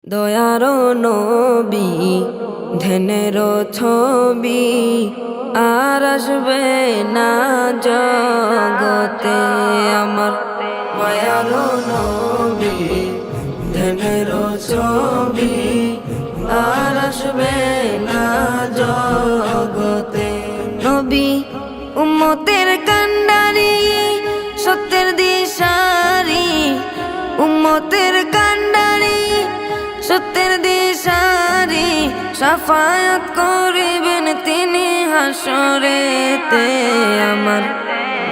দয়ারো নবী ধ্যানের ছবি আর আসবে না জগতে আমার মায়ারো নবী ধ্যানের ছবি আর আসবে না জগতে নবী উম্মতের কান্ডারি সত্যের দিশারি উম্মতের কান্ডারি সত্যের দিশারি শাফায়াত করিবেন তিনি হাসরেতে আমার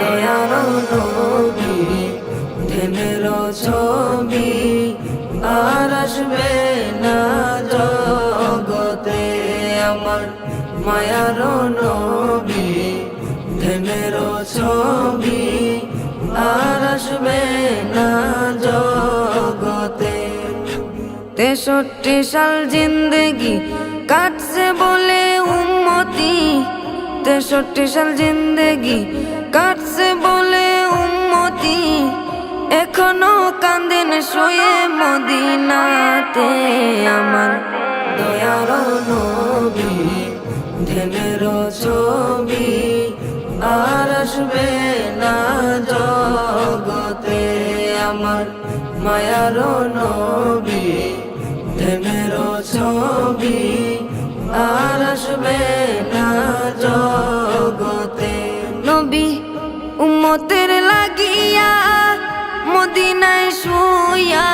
দয়ার নবী ধ্যানের ছবি আর আসবে না জগতে আমার মায়ার নবী ধ্যানের ছবি আর আসবে না জগতে 63 সাল জিন্দেগি কাটছে বলে উম্মতি 63 সাল জিন্দেগি কাটছে বলে উম্মতি এখনো কান্দেন শুয়ে মদিনাতে আমার দয়ার নবী ধ্যানের ছবি আর আসবে না জগতে আমার মায়ার নবী ধ্যানের ছবি আর আসবে না জগতে নবী উম্মতের লাগিয়া মদিনায় শুইয়া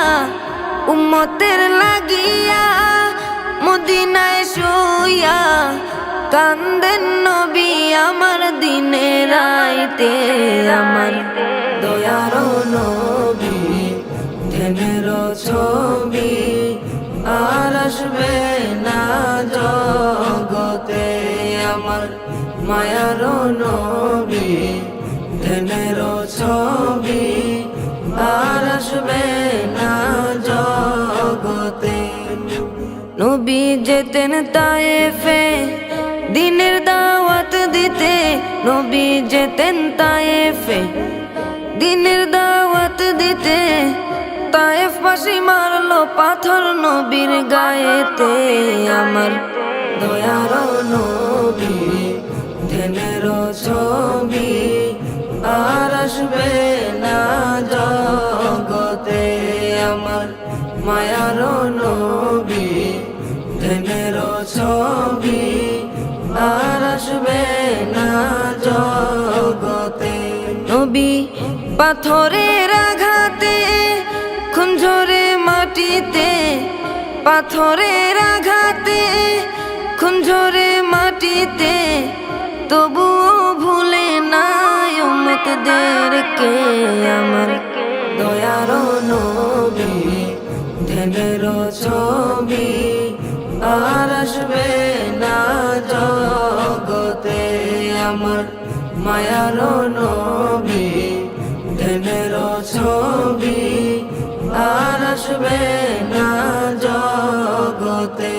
উম্মতের লাগিয়া মদিনায় শুইয়া কান্দেন নবী আমার দিনে রাইতে আমার দয়ার নবী ধ্যানের ছবি আর আসবে না জগতে আমার মায়ার নবী ধ্যানের ছবি আর আসবে না জগতে নবী যেতেন তায়েফে দিনের দাওয়াত দিতে নবী যেতেন তায়েফে দিনের দাওয়াত দিতে তায়েফ বাসী মারলো পাথর নবীর গায়েতে আমার দয়ার নবী ধ্যানের ছবি আর আসবে না জগতে আমার মায়ার নবী ধ্যানের ছবি আর আসবে না জগতে নবী পাথরের আঘাতে খুন ঝরে মাটিতে পাথরের আঘাতে খুন ঝরে মাটিতে তবুও ভুলে নাই উম্মতদেরকে আমার দয়ার নবী ধ্যানের ছবি আর আসবে না জগতে আমার মায়ার নবী ধ্যানের ছবি আর আসবে না জগতে।